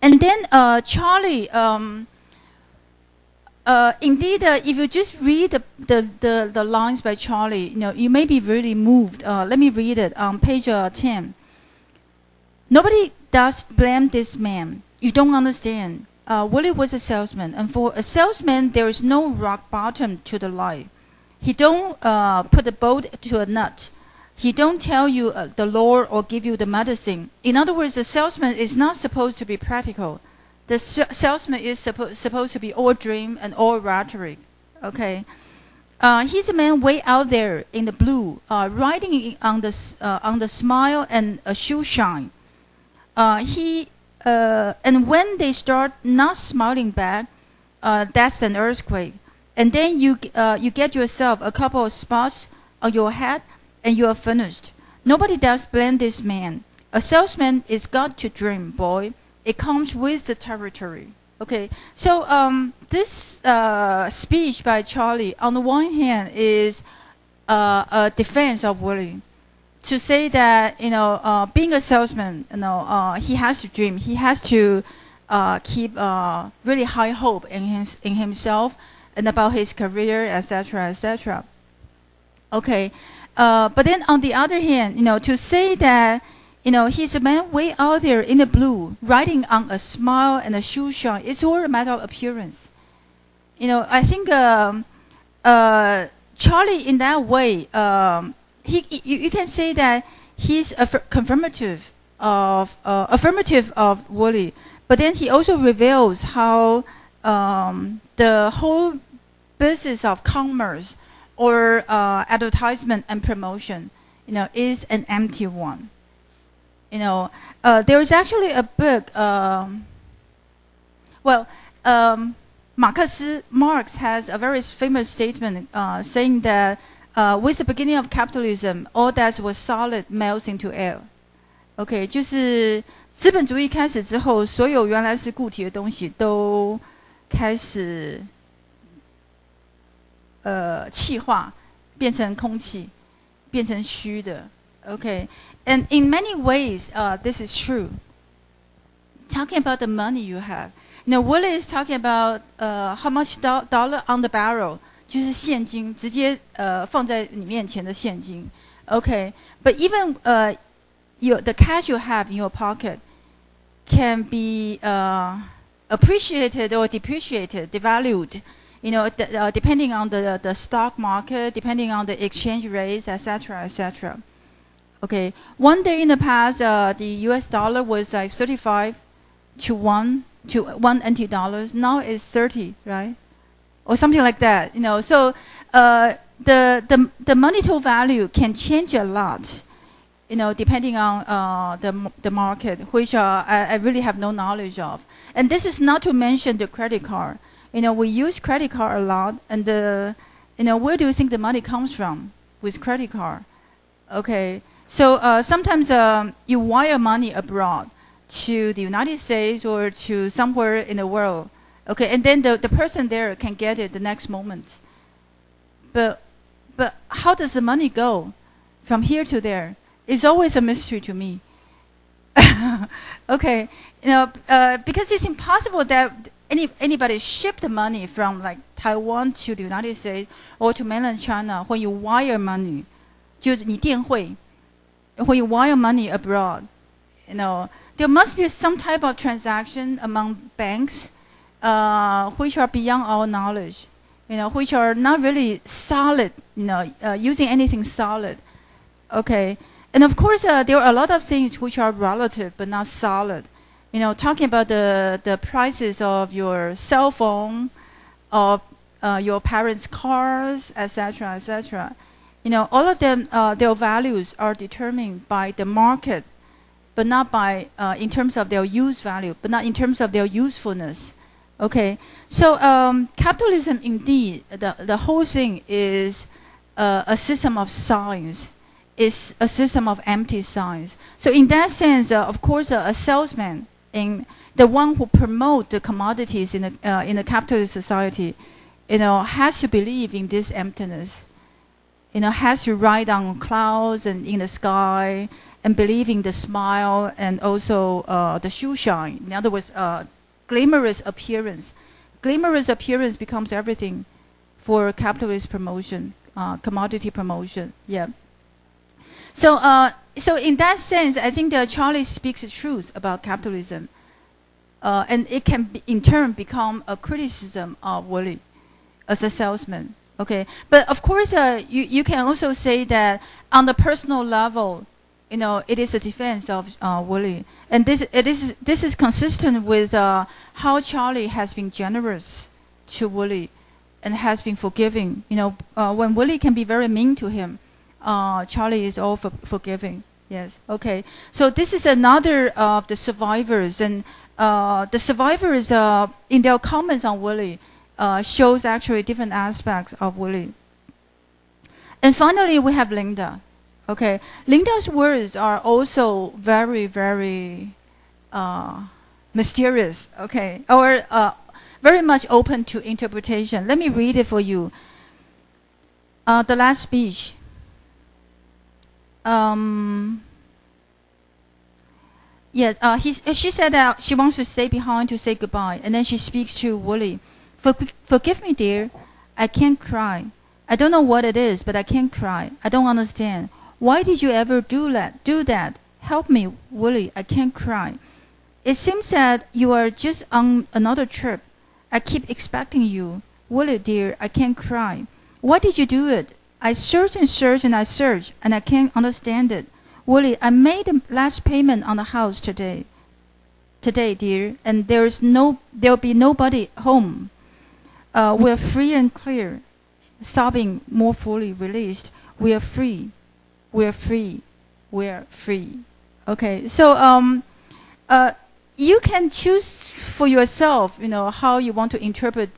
And then Charlie, indeed, if you just read the lines by Charlie, you may be really moved. Let me read it on page 10. Nobody does blame this man. You don't understand. Willie was a salesman, and for a salesman, there is no rock bottom to the life. He don't put the boat to a nut. He don't tell you the law or give you the medicine. In other words, the salesman is not supposed to be practical. The salesman is supposed to be all dream and all rhetoric. Okay, he's a man way out there in the blue, riding on the smile and a shoe shine. And when they start not smiling back, that's an earthquake. And then you get yourself a couple of spots on your head, and you are finished. Nobody does blame this man. A salesman is got to dream, boy. It comes with the territory. Okay, so this speech by Charlie, on the one hand, is a defense of Willie. To say that being a salesman, he has to dream. He has to keep really high hope in himself and about his career, etc., etc. Okay, but then on the other hand, to say that he's a man way out there in the blue, riding on a smile and a shoe shine. It's all a matter of appearance. I think Charlie, in that way, you can say that he's affirmative of Willie, but then he also reveals how the whole business of commerce or advertisement and promotion, is an empty one. There is actually a book. Marx has a very famous statement saying that with the beginning of capitalism, all that was solid melts into air. OK， 就是资本主义开始之后，所有原来是固体的东西都开始气化，变成空气，变成虚的。OK，and in many ways, this is true. Talking about the money you have, Willie is talking about how much dollar on the barrel. 就是现金，直接放在你面前的现金。Okay, but even the cash you have in your pocket can be appreciated or depreciated, devalued. Depending on the stock market, depending on the exchange rates, etc., etc. Okay, one day in the past, the U.S. dollar was like 35 to 1 NT dollars. Now it's 30, right? Or something like that, So the monetary value can change a lot, depending on the market, which I really have no knowledge of. And this is not to mention the credit card. We use credit card a lot, and where do you think the money comes from with credit card? Okay, so sometimes you wire money abroad to the United States or to somewhere in the world. Okay, and then the person there can get it the next moment. But how does the money go from here to there? It's always a mystery to me. Okay, because it's impossible that anybody ship the money from like Taiwan to the United States or to mainland China when you wire money. 就是你电汇 when you wire money abroad, there must be some type of transaction among banks. Which are beyond our knowledge, which are not really solid, using anything solid. Okay, and of course there are a lot of things which are relative but not solid. Talking about the prices of your cell phone, of your parents' cars, etc., etc. All of them, their values are determined by the market, but not by in terms of their use value, but not in terms of their usefulness. Okay, so capitalism, indeed, the whole thing is a system of signs. It's a system of empty signs. So in that sense, of course, a salesman, the one who promotes the commodities in a capitalist society, has to believe in this emptiness. Has to ride on clouds and in the sky and believing the smile and also the shoe shine. In other words, glamorous appearance. Glamorous appearance becomes everything for capitalist promotion, commodity promotion. Yeah. So, so in that sense, I think that Charlie speaks the truth about capitalism, and it can be, in turn become a criticism of Willie as a salesman. Okay, but of course, you can also say that on the personal level, you know, it is a defense of Willie, and this is consistent with how Charlie has been generous to Willie, and has been forgiving. You know, when Willie can be very mean to him, Charlie is all forgiving. Yes. Okay. So this is another of the survivors, and the survivors in their comments on Willie shows actually different aspects of Willie. And finally, we have Linda. Okay, Linda's words are also very, very mysterious. Okay, or very much open to interpretation. Let me read it for you. The last speech. She said that she wants to stay behind to say goodbye, and then she speaks to Willie. Forgive me, dear. I can't cry. I don't know what it is, but I can't cry. I don't understand. Why did you ever do that? Help me, Willie. I can't cry. It seems that you are just on another trip. I keep expecting you. Willie, dear, I can't cry. Why did you do it? I search and search and I search, and I can't understand it. Willie, I made the last payment on the house today, dear, and there'll be nobody home. We're free and clear. Sobbing more fully released. We are free. We're free. We're free. Okay, so you can choose for yourself, you know, how you want to interpret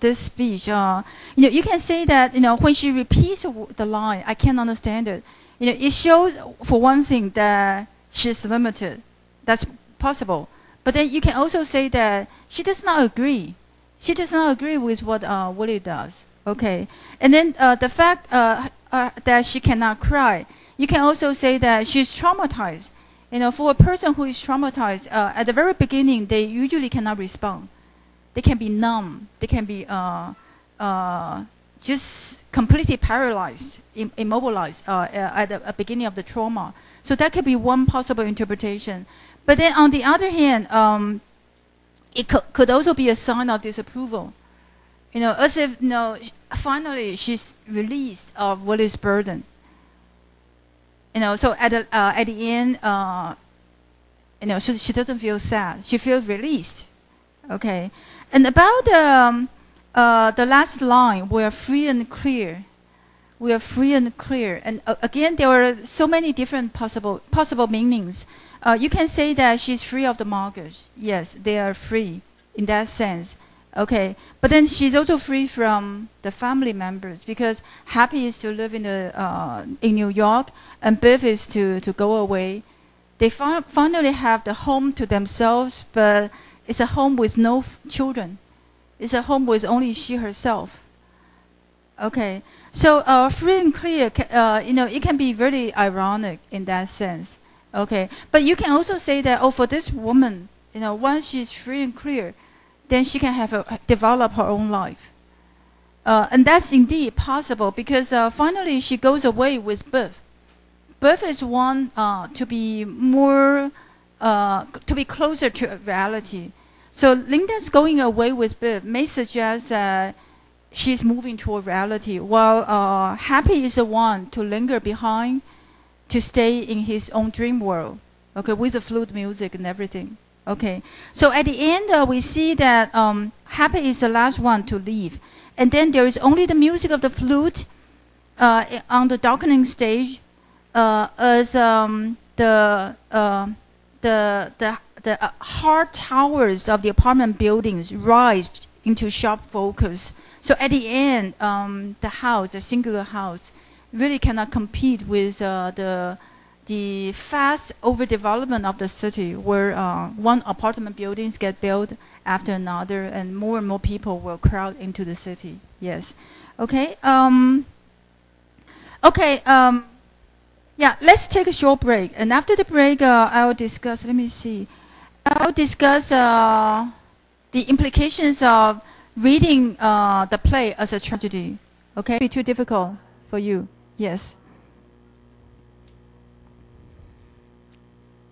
this speech. You know, you can say that, you know, when she repeats the line, I can't understand it. You know, it shows, for one thing, that she's limited. That's possible. But then you can also say that she does not agree. She does not agree with what Willie does. Okay, and then the fact that she cannot cry, you can also say that she's traumatized. You know, for a person who is traumatized, at the very beginning, they usually cannot respond. They can be numb. They can be just completely paralyzed, immobilized at the beginning of the trauma. So that could be one possible interpretation. But then on the other hand, it could also be a sign of disapproval. You know, as if, you know, finally she's released of Willie's burden. You know, so at the end, you know, she doesn't feel sad. She feels released. Okay, and about the last line, we are free and clear. We are free and clear. And again, there are so many different possible meanings. You can say that she's free of the mortgage. Yes, they are free in that sense. Okay, but then she's also free from the family members, because Happy is to live in New York, and Biff is to go away. They finally have the home to themselves, but it's a home with no children. It's a home with only she herself. Okay, so free and clear, you know, it can be very ironic in that sense. Okay, but you can also say that, oh, for this woman, you know, once she's free and clear, then she can develop her own life. And that's indeed possible, because finally she goes away with Biff. Biff is one to be more, to be closer to reality. So Linda's going away with Biff may suggest that she's moving toward reality, while Happy is the one to linger behind, to stay in his own dream world, okay, with the flute music and everything. Okay, so at the end, we see that Happy is the last one to leave. And then there is only the music of the flute on the darkening stage as the hard towers of the apartment buildings rise into sharp focus. So at the end, the house, the singular house, really cannot compete with the fast overdevelopment of the city, where one apartment buildings get built after another, and more people will crowd into the city. Yes. Okay. Okay. Yeah, let's take a short break. And after the break, I'll discuss, let me see. I'll discuss the implications of reading the play as a tragedy. Okay? Be too difficult for you. Yes.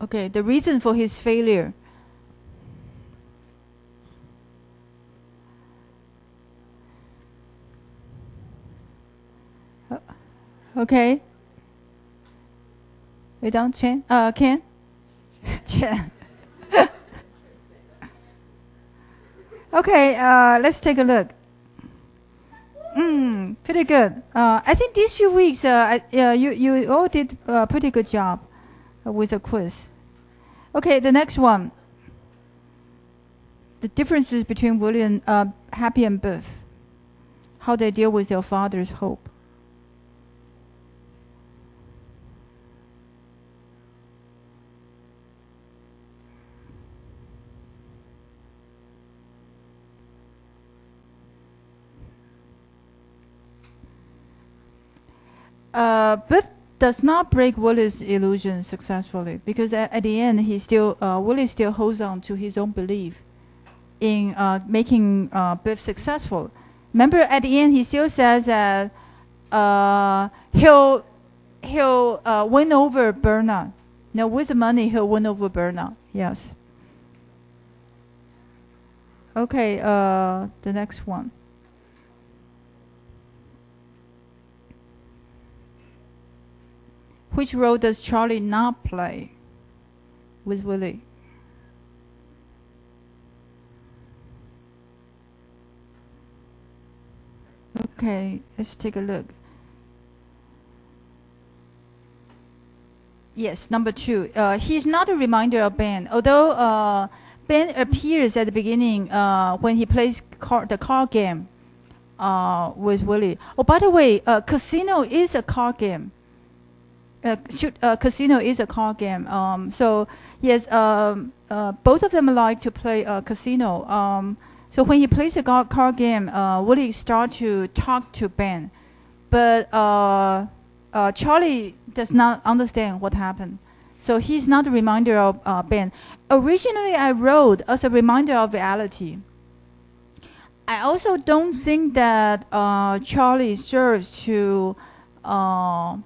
Okay, the reason for his failure. Okay. We don't Chen? Ken? Chen. Okay, let's take a look. Pretty good. I think these few weeks, you all did a pretty good job with the quiz. Okay, the next one. The differences between William, Happy and Biff. How they deal with their father's hope. Biff does not break Willie's illusion successfully because at the end, Willie still holds on to his own belief in making Biff successful. Remember, at the end, he still says that he'll win over Bernard. Now, with the money, he'll win over Bernard. Yes. Okay, the next one. Which role does Charlie not play with Willie? Okay, let's take a look. Yes, number 2. He's not a reminder of Ben. Although Ben appears at the beginning when he plays the card game with Willie. Oh, by the way, Casino is a card game. Casino is a card game. So yes, both of them like to play Casino. So when he plays a card game, Willie starts to talk to Ben, but Charlie does not understand what happened. So he's not a reminder of Ben. Originally, I wrote as a reminder of reality. I also don't think that Charlie serves to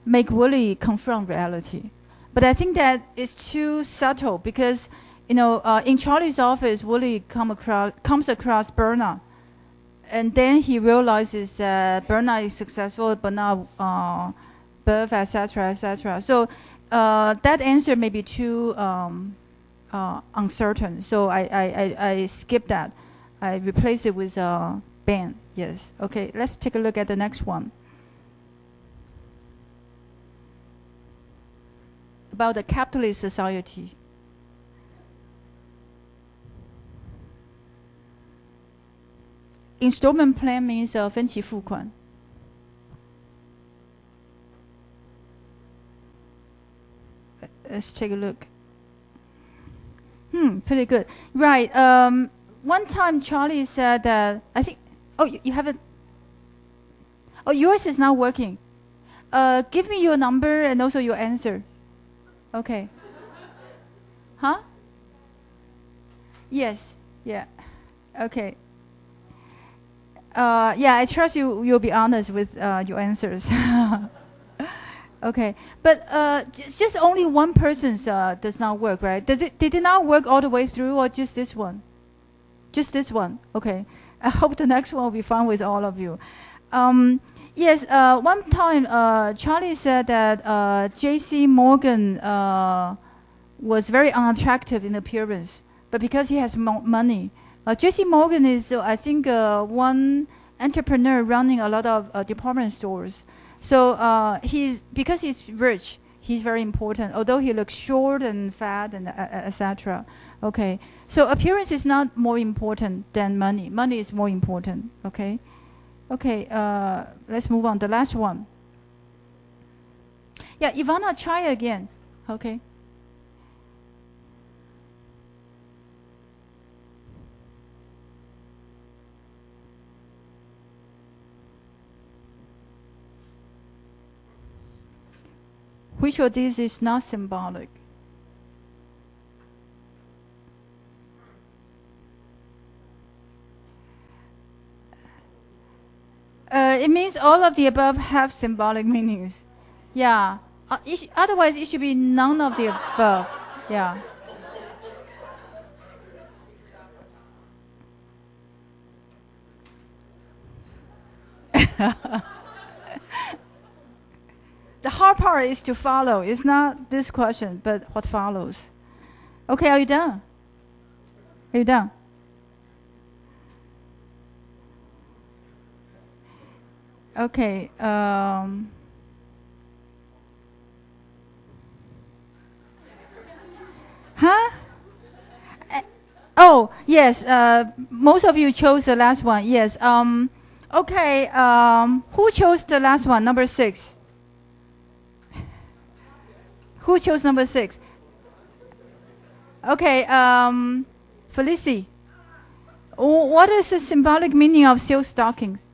make Willie confront reality. But I think that it's too subtle because, in Charlie's office, Willie comes across Bernard. And then he realizes that Bernard is successful, but not Biff, etc., etc. So that answer may be too uncertain. So I skip that. I replace it with Ben. Yes. Okay, let's take a look at the next one. About the capitalist society. Installment plan means 分期付款. Let's take a look. Pretty good. Right. One time Charlie said that, I think, oh, you haven't, oh, yours is not working. Give me your number and also your answer. Okay. Huh? Yes. Yeah. Okay. Yeah, I trust you'll be honest with your answers. Okay. But just only one person's does not work, right? Did it not work all the way through or just this one? Just this one. Okay. I hope the next one will be fun with all of you. Yes, one time Charlie said that J.C. Morgan was very unattractive in appearance, but because he has money. J.C. Morgan is, I think, one entrepreneur running a lot of department stores. So because he's rich, he's very important, although he looks short and fat and etc. Okay, so appearance is not more important than money. Money is more important, okay? Okay, let's move on. The last one. Yeah, Ivana, try again. Okay. Which of these is not symbolic? It means all of the above have symbolic meanings. Yeah. Otherwise, it should be none of the above. Yeah. The hard part is to follow. It's not this question, but what follows. Okay, are you done? Are you done? Okay. Huh? Oh, yes. Most of you chose the last one. Yes. Okay. Who chose the last one? Number 6. Who chose number 6? Okay. Felicie. What is the symbolic meaning of silk stockings?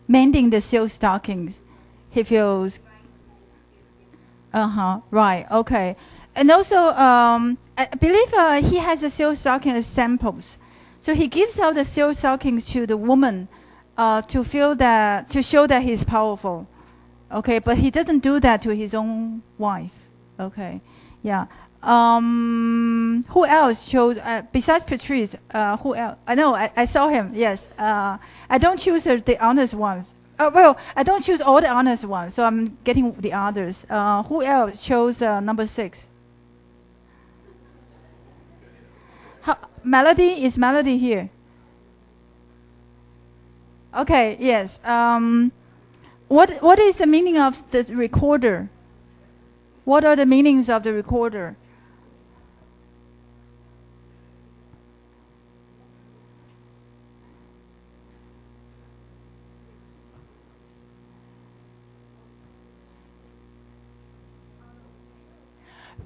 Mending the silk stockings. He feels. Right. Okay. And also, I believe he has the silk stocking as samples. So he gives out the silk stockings to the woman to show that he's powerful. Okay. But he doesn't do that to his own wife. Okay. Yeah. Who else chose, besides Patrice, who else? I know, I saw him, yes. I don't choose the honest ones. Well, I don't choose all the honest ones, so I'm getting the others. Who else chose number 6? Melody? Is Melody here? Okay, yes. What is the meaning of the recorder? What are the meanings of the recorder?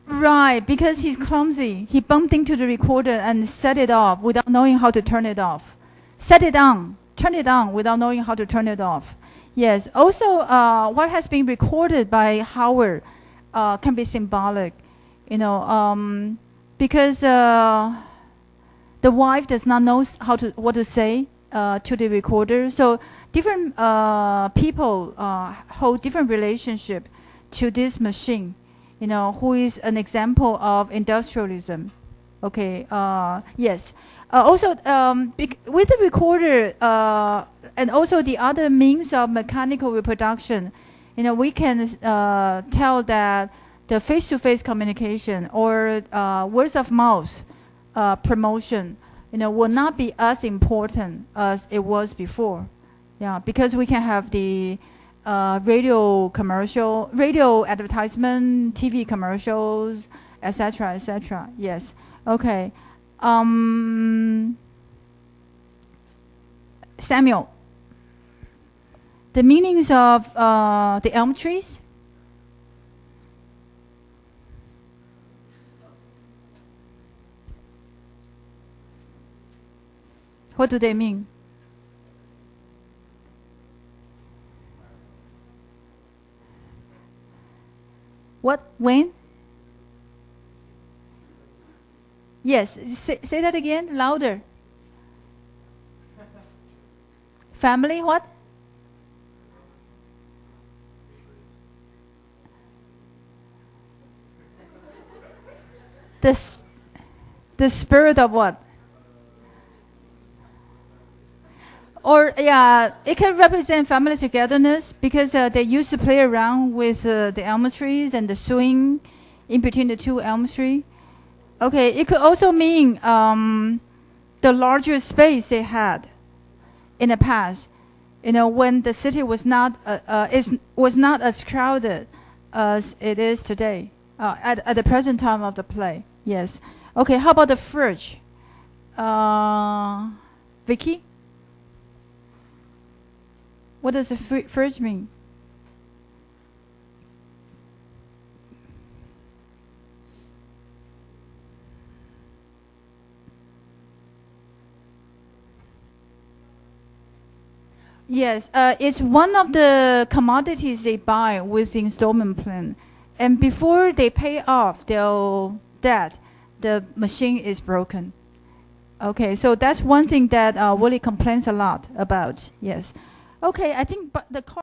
Right, because he's clumsy. He bumped into the recorder and set it off without knowing how to turn it off. Set it on, turn it on without knowing how to turn it off. Yes, also what has been recorded by Howard can be symbolic, because the wife does not know what to say to the recorder. So different people hold different relationship to this machine. Who is an example of industrialism. Okay, yes. Also, with the recorder and also the other means of mechanical reproduction, we can tell that the face-to-face communication or words of mouth promotion, will not be as important as it was before. Yeah, because we can have the radio commercial, radio advertisement, TV commercials, etc., etc. Yes. Okay. Samuel. The meanings of the elm trees. What do they mean? What? When? Yes. Say that again, louder. Family, what? The spirit of what? Or, yeah, it can represent family togetherness because they used to play around with the elm trees and the swing in between the two elm trees. Okay, it could also mean the larger space they had in the past. When the city was not as crowded as it is today at the present time of the play. Yes. Okay. How about the fridge? Vicky? What does the fridge mean? Yes, it's one of the commodities they buy with the installment plan. And before they pay off their debt, the machine is broken. Okay, so that's one thing that Willie complains a lot about. Yes. Okay, I think but the